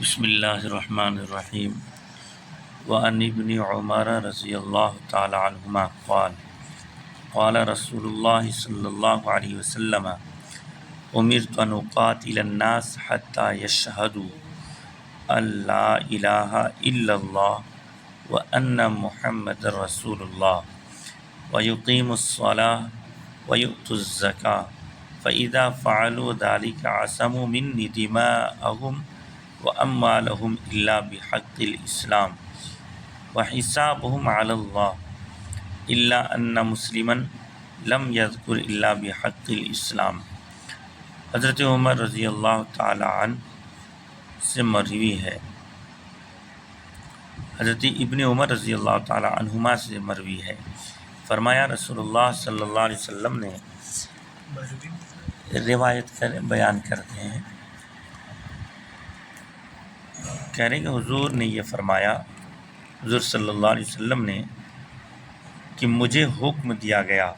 بسم اللہ الرحمن الرحیم وعن ابن عمر رضی اللہ تعالی عنہما قال قال رسول اللہ صلی اللہ علیہ وسلم امرت ان اقاتل الناس حتى يشهدوا ان لا الہ الا اللہ وان محمد رسول اللہ ويقيموا الصلاة ويؤتوا الزکاة فإذا فعلوا ذلك عصموا مني دماءهم وأموالهم إلا بحق الإسلام وحسابهم على الله إلا أن مسلما لم يذكر إلا بحق الإسلام۔ حضرت عمر رضی اللہ تعالی عنہ سے مروی ہے، حضرت ابن عمر رضی اللہ تعالی عنہما سے مروی ہے، فرمایا رسول اللہ صلی اللہ علیہ وسلم نے روایت بیان کرتے ہیں، کہہ رہے کہ حضور نے یہ فرمایا، حضور صلی اللہ علیہ وسلم نے کہ مجھے حکم دیا گیا،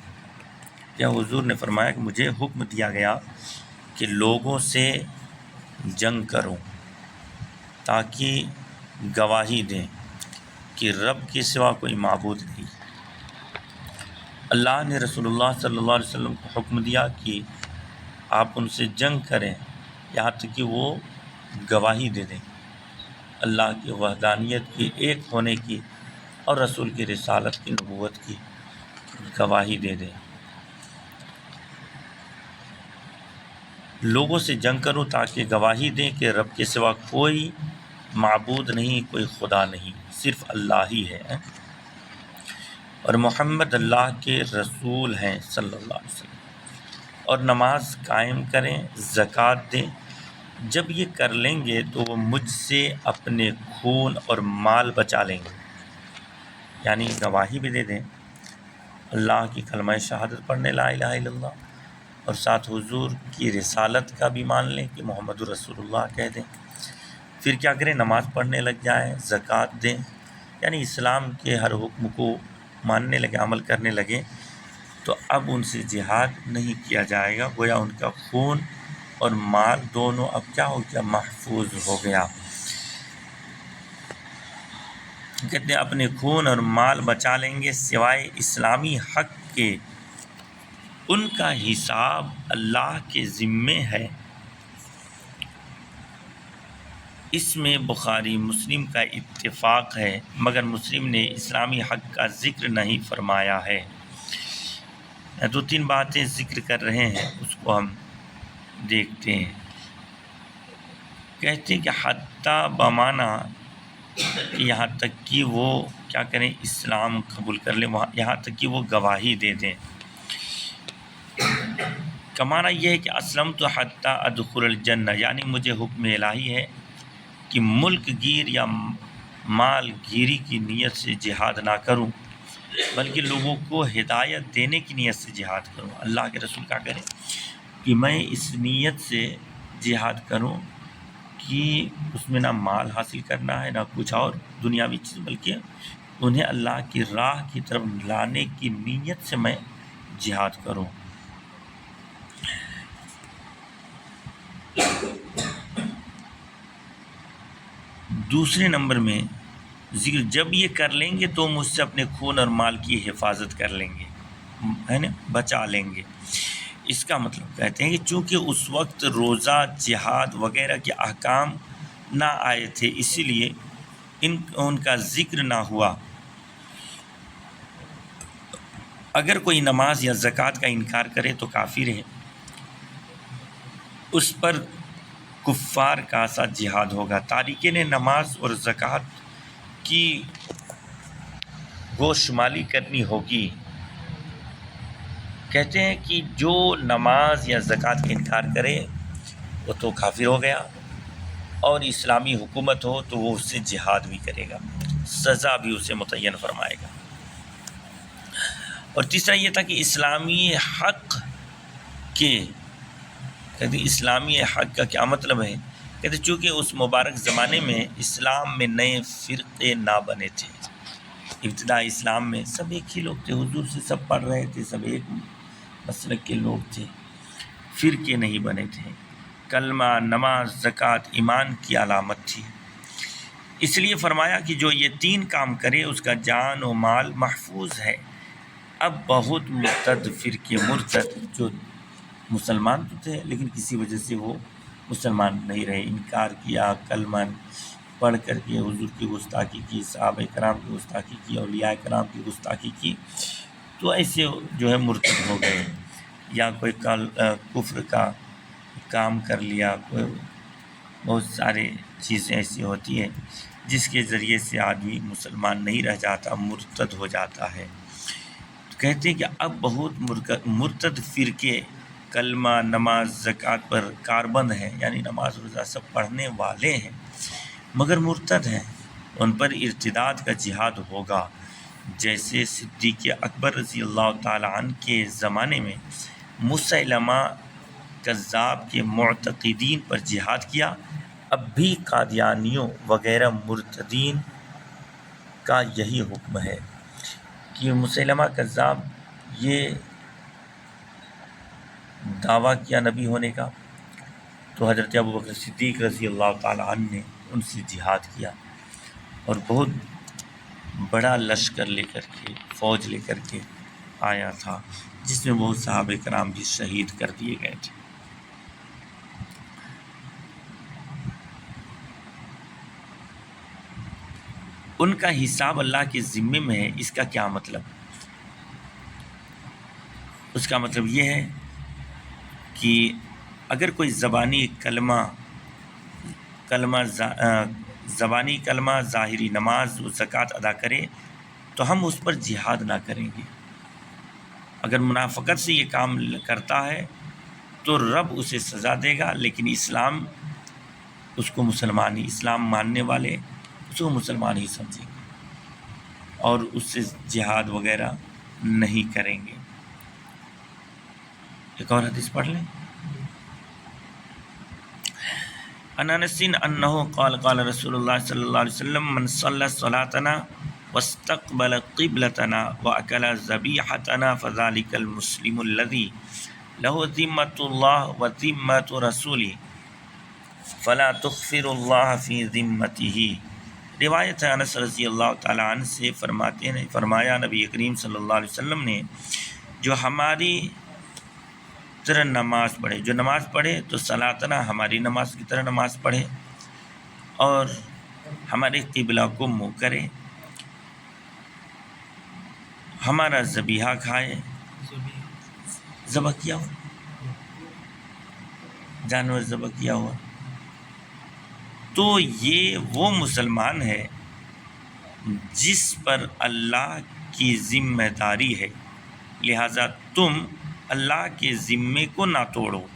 یا حضور نے فرمایا کہ مجھے حکم دیا گیا کہ لوگوں سے جنگ کروں تاکہ گواہی دیں کہ رب کے سوا کوئی معبود نہیں۔ اللہ نے رسول اللہ صلی اللہ علیہ وسلم کو حکم دیا کہ آپ ان سے جنگ کریں یہاں تک کہ وہ گواہی دے دیں اللہ کی وحدانیت کی، ایک ہونے کی، اور رسول کی رسالت کی، نبوت کی گواہی دے دیں۔ لوگوں سے جنگ کرو تاکہ گواہی دیں کہ رب کے سوا کوئی معبود نہیں، کوئی خدا نہیں، صرف اللہ ہی ہے، اور محمد اللہ کے رسول ہیں صلی اللہ علیہ وسلم، اور نماز قائم کریں، زکوٰۃ دیں۔ جب یہ کر لیں گے تو وہ مجھ سے اپنے خون اور مال بچا لیں گے، یعنی گواہی بھی دے دیں، اللہ کی کلمہ شہادت پڑھنے لا الہ الا اللہ، اور ساتھ حضور کی رسالت کا بھی مان لیں کہ محمد رسول اللہ کہہ دیں، پھر کیا کریں، نماز پڑھنے لگ جائیں، زکوٰۃ دیں، یعنی اسلام کے ہر حکم کو ماننے لگے، عمل کرنے لگے، تو اب ان سے جہاد نہیں کیا جائے گا، گویا ان کا خون اور مال دونوں اب کیا ہو گیا، محفوظ ہو گیا۔ کہتے ہیں اپنے خون اور مال بچا لیں گے سوائے اسلامی حق کے، ان کا حساب اللہ کے ذمے ہے۔ اس میں بخاری مسلم کا اتفاق ہے، مگر مسلم نے اسلامی حق کا ذکر نہیں فرمایا ہے۔ دو تین باتیں ذکر کر رہے ہیں، اس کو ہم دیکھتے ہیں۔ کہتے ہیں کہ حتیٰ بمانا یہاں تک کہ وہ کیا کریں، اسلام قبول کر لیں، یہاں تک کہ وہ گواہی دے دیں۔ کمانا یہ ہے کہ اسلمت حتیٰ ادخل الجنہ، یعنی مجھے حکم الہی ہے کہ ملک گیر یا مال گیری کی نیت سے جہاد نہ کروں، بلکہ لوگوں کو ہدایت دینے کی نیت سے جہاد کروں۔ اللہ کے رسول کیا کریں کہ میں اس نیت سے جہاد کروں کہ اس میں نہ مال حاصل کرنا ہے، نہ کچھ اور دنیاوی چیز، بلکہ انہیں اللہ کی راہ کی طرف لانے کی نیت سے میں جہاد کروں۔ دوسرے نمبر میں ذکر، جب یہ کر لیں گے تو مجھ سے اپنے خون اور مال کی حفاظت کر لیں گے، ہے نا، بچا لیں گے۔ اس کا مطلب کہتے ہیں کہ چونکہ اس وقت روزہ، جہاد وغیرہ کے احکام نہ آئے تھے، اسی لیے ان کا ذکر نہ ہوا۔ اگر کوئی نماز یا زکوٰۃ کا انکار کرے تو کافر ہے، اس پر کفار کا ساتھ جہاد ہوگا۔ تارکین نماز اور زکوٰۃ کی گوشمالی کرنی ہوگی۔ کہتے ہیں کہ جو نماز یا زکوٰۃ کا انکار کرے وہ تو کافر ہو گیا، اور اسلامی حکومت ہو تو وہ اس سے جہاد بھی کرے گا، سزا بھی اسے متعین فرمائے گا۔ اور تیسرا یہ تھا کہ اسلامی حق کے، کہتے اسلامی حق کا کیا مطلب ہے، کہتے چونکہ اس مبارک زمانے میں اسلام میں نئے فرقے نہ بنے تھے۔ ابتدا اسلام میں سب ایک ہی لوگ تھے، حضور سے سب پڑھ رہے تھے، سب ایک مسلک کے لوگ تھے، فرقے نہیں بنے تھے۔ کلمہ، نماز، زکوٰۃ ایمان کی علامت تھی۔ اس لیے فرمایا کہ جو یہ 3 کام کرے اس کا جان و مال محفوظ ہے۔ اب بہت مرتد فرقے، مرتد جو مسلمان تو تھے لیکن کسی وجہ سے وہ مسلمان نہیں رہے، انکار کیا، کلمہ پڑھ کر کے حضور کی گستاخی کی، صحابہ کرام کی گستاخی کی، اولیاء کرام کی گستاخی کی، تو ایسے جو ہے مرتد ہو گئے، یا کوئی کفر کا کام کر لیا، کوئی بہت سارے چیزیں ایسی ہوتی ہیں جس کے ذریعے سے آدمی مسلمان نہیں رہ جاتا، مرتد ہو جاتا ہے۔ کہتے ہیں کہ اب بہت مرتد فرقے کلمہ، نماز، زکوٰۃ پر کاربند ہیں، یعنی نماز روزہ سب پڑھنے والے ہیں مگر مرتد ہیں، ان پر ارتداد کا جہاد ہوگا۔ جیسے صدیق اکبر رضی اللہ تعالیٰ عنہ کے زمانے میں مسیلمہ کذاب کے معتقدین پر جہاد کیا، اب بھی قادیانیوں وغیرہ مرتدین کا یہی حکم ہے کہ مسیلمہ کذاب یہ دعویٰ کیا نبی ہونے کا، تو حضرت ابوبکر صدیق رضی اللہ تعالیٰ عنہ نے ان سے جہاد کیا اور بہت بڑا لشکر لے کر کے، فوج لے کر کے آیا تھا، جس میں بہت صحابہ کرام بھی شہید کر دیے گئے تھے۔ ان کا حساب اللہ کے ذمے میں ہے۔ اس کا کیا مطلب؟ اس کا مطلب یہ ہے کہ اگر کوئی زبانی کلمہ، ظاہری نماز و زکوٰۃ ادا کرے تو ہم اس پر جہاد نہ کریں گے۔ اگر منافقت سے یہ کام کرتا ہے تو رب اسے سزا دے گا، لیکن اسلام اس کو مسلمان ہی، اسلام ماننے والے اس کو مسلمان ہی سمجھیں گے اور اس سے جہاد وغیرہ نہیں کریں گے۔ ایک اور حدیث پڑھ لیں۔ عن انس انہ قال قال رسول اللہ صلی اللہ علیہ وسلم من صلی صلاتنا واستقبل قبلتنا واکل ذبیحتنا فذلک المسلم الذی له ذمۃ اللہ وذمۃ رسولہ فلا تخفر اللہ فی ذمتہ۔ روایت ہے انس رضی اللہ تعالیٰ عنہ سے، فرماتے ہیں فرمایا نبی کریم صلی اللہ علیہ وسلم نے، جو ہماری طرح نماز پڑھے، جو نماز پڑھے تو صلاتنا ہماری نماز کی طرح نماز پڑھے اور ہمارے قبلہ کو منہ کرے، ہمارا ذبیحہ کھائے، ذبح کیا ہوا جانور ذبح کیا ہوا، تو یہ وہ مسلمان ہے جس پر اللہ کی ذمہ داری ہے، لہذا تم اللہ کے ذمے کو نہ توڑو۔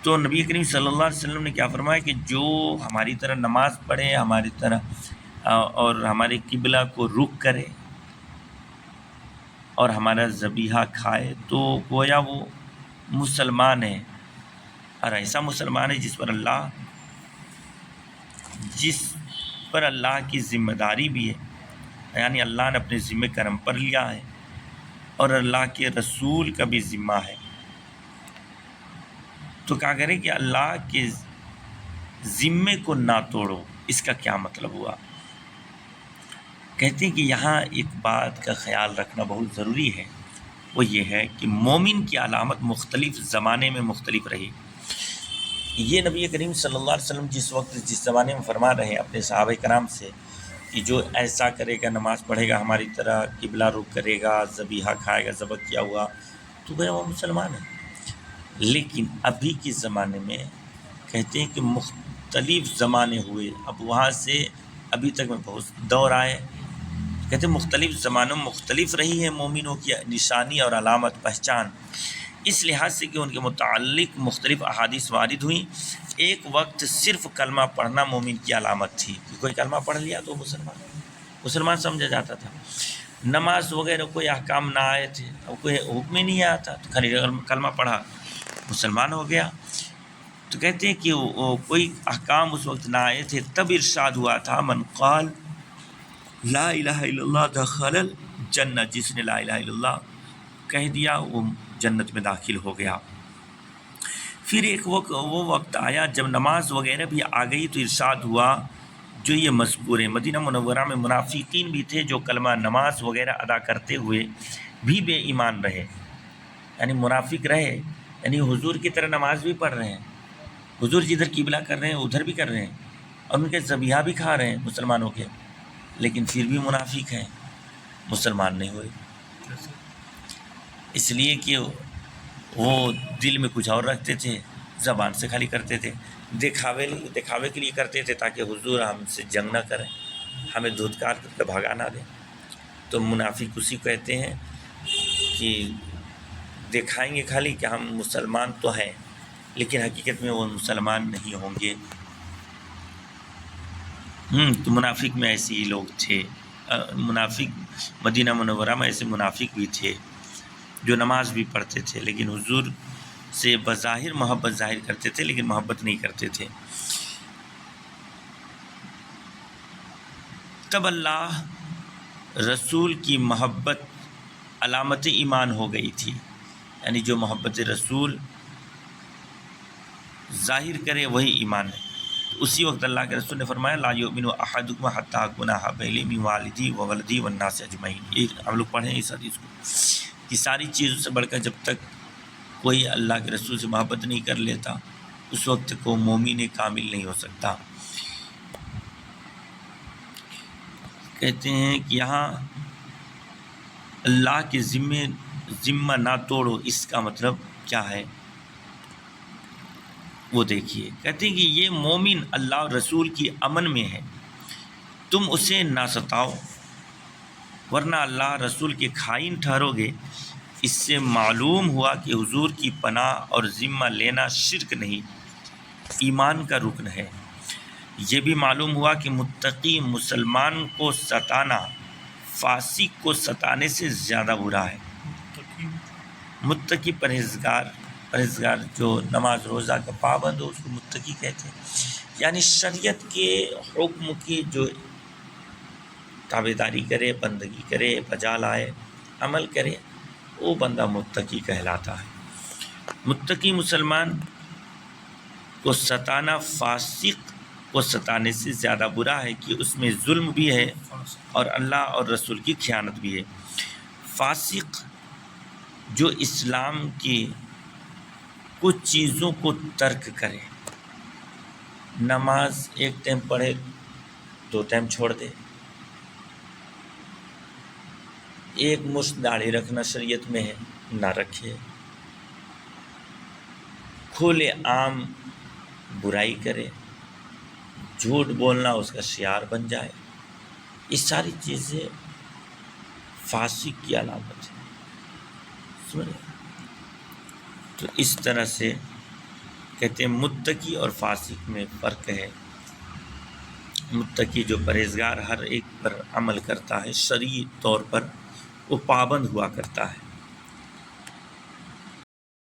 تو نبی کریم صلی اللہ علیہ وسلم نے کیا فرمایا کہ جو ہماری طرح نماز پڑھے، ہماری طرح اور ہمارے قبلہ کو رخ کرے اور ہمارا ذبیحہ کھائے تو گویا وہ مسلمان ہے، اور ایسا مسلمان ہے جس پر اللہ کی ذمہ داری بھی ہے، یعنی اللہ نے اپنے ذمہ کرم پر لیا ہے اور اللہ کے رسول کا بھی ذمہ ہے۔ تو کیا کریں کہ اللہ کے ذمے کو نہ توڑو، اس کا کیا مطلب ہوا؟ کہتے ہیں کہ یہاں ایک بات کا خیال رکھنا بہت ضروری ہے، وہ یہ ہے کہ مومن کی علامت مختلف زمانے میں مختلف رہی۔ یہ نبی کریم صلی اللہ علیہ وسلم جس زمانے میں فرما رہے ہیں اپنے صحابہ کرام سے کہ جو ایسا کرے گا، نماز پڑھے گا ہماری طرح، قبلہ رخ کرے گا، ذبیحہ کھائے گا، ذبح کیا ہوا، تو گویا وہ مسلمان ہے۔ لیکن ابھی کے زمانے میں کہتے ہیں کہ مختلف زمانے ہوئے، اب وہاں سے ابھی تک میں بہت دور آئے، کہتے ہیں مختلف زمانوں میں مختلف رہی ہے مومنوں کی نشانی اور علامت پہچان، اس لحاظ سے کہ ان کے متعلق مختلف احادیث وارد ہوئیں۔ ایک وقت صرف کلمہ پڑھنا مومن کی علامت تھی کہ کوئی کلمہ پڑھ لیا تو مسلمان سمجھا جاتا تھا، نماز وغیرہ کوئی احکام نہ آئے تھے، اب کوئی حکم ہی نہیں آیا تھا تو خالی کلمہ پڑھا مسلمان ہو گیا۔ تو کہتے ہیں کہ کوئی احکام اس وقت نہ آئے تھے، تب ارشاد ہوا تھا من قال لا الہ الا اللہ دخل الجنہ، جس نے لا الہ الا اللہ کہہ دیا وہ جنت میں داخل ہو گیا۔ پھر ایک وہ وقت آیا جب نماز وغیرہ بھی آ گئی تو ارشاد ہوا جو یہ مذکور ہے، مدینہ منورہ میں منافقین بھی تھے جو کلمہ نماز وغیرہ ادا کرتے ہوئے بھی بے ایمان رہے، یعنی منافق رہے، یعنی حضور کی طرح نماز بھی پڑھ رہے ہیں، حضور جدھر قبلہ کر رہے ہیں ادھر بھی کر رہے ہیں، اور ان کے ذبیحہ بھی کھا رہے ہیں مسلمانوں کے، لیکن پھر بھی منافق ہیں، مسلمان نہیں ہوئے، اس لیے کہ وہ دل میں کچھ اور رکھتے تھے، زبان سے خالی کرتے تھے، دکھاوے کے لیے کرتے تھے تاکہ حضور ہم سے جنگ نہ کریں، ہمیں دھتکار کر کے بھگا نہ دیں۔ تو منافق اسی کو کہتے ہیں کہ دکھائیں گے خالی کہ ہم مسلمان تو ہیں، لیکن حقیقت میں وہ مسلمان نہیں ہوں گے۔ تو منافق میں ایسے ہی لوگ تھے، منافق مدینہ منورہ میں ایسے منافق بھی تھے جو نماز بھی پڑھتے تھے لیکن حضور سے بظاہر محبت ظاہر کرتے تھے لیکن محبت نہیں کرتے تھے۔ تب اللہ رسول کی محبت علامت ایمان ہو گئی تھی، یعنی جو محبت رسول ظاہر کرے وہی ایمان ہے۔ تو اسی وقت اللہ کے رسول نے فرمایا لا یؤمن احدکم حتی اکون احب الیہ من والدی و ولدی والناس اجمعین۔ یہ ہم لوگ پڑھیں اس حدیث کو کہ ساری چیزوں سے بڑھ کر جب تک کوئی اللہ کے رسول سے محبت نہیں کر لیتا اس وقت تک وہ مومن کامل نہیں ہو سکتا۔ کہتے ہیں کہ یہاں اللہ کے ذمہ نہ توڑو، اس کا مطلب کیا ہے وہ دیکھیے۔ کہتے ہیں کہ یہ مومن اللہ اور رسول کی امن میں ہے، تم اسے نہ ستاؤ ورنہ اللہ رسول کے خائن ٹھہرو گے۔ اس سے معلوم ہوا کہ حضور کی پناہ اور ذمہ لینا شرک نہیں، ایمان کا رکن ہے۔ یہ بھی معلوم ہوا کہ متقی مسلمان کو ستانا فاسق کو ستانے سے زیادہ برا ہے۔ متقی پرہیزگار جو نماز روزہ کا پابند ہو اس کو متقی کہتے ہیں، یعنی شریعت کے حکم کی جو تابعداری کرے، بندگی کرے، بجا لائے، عمل کرے، وہ بندہ متقی کہلاتا ہے۔ متقی مسلمان کو ستانا فاسق کو ستانے سے زیادہ برا ہے کہ اس میں ظلم بھی ہے اور اللہ اور رسول کی خیانت بھی ہے۔ فاسق جو اسلام کی کچھ چیزوں کو ترک کرے، نماز ایک ٹائم پڑھے 2 ٹائم چھوڑ دے، ایک مشت داڑھی رکھنا شریعت میں ہے نہ رکھے، کھلے عام برائی کرے، جھوٹ بولنا اس کا شعار بن جائے، یہ ساری چیزیں فاسق کی علامت ہے۔ سمجھے؟ تو اس طرح سے کہتے ہیں متقی اور فاسق میں فرق ہے۔ متقی جو پرہیزگار ہر ایک پر عمل کرتا ہے، شرعی طور پر وہ پابند ہوا کرتا ہے،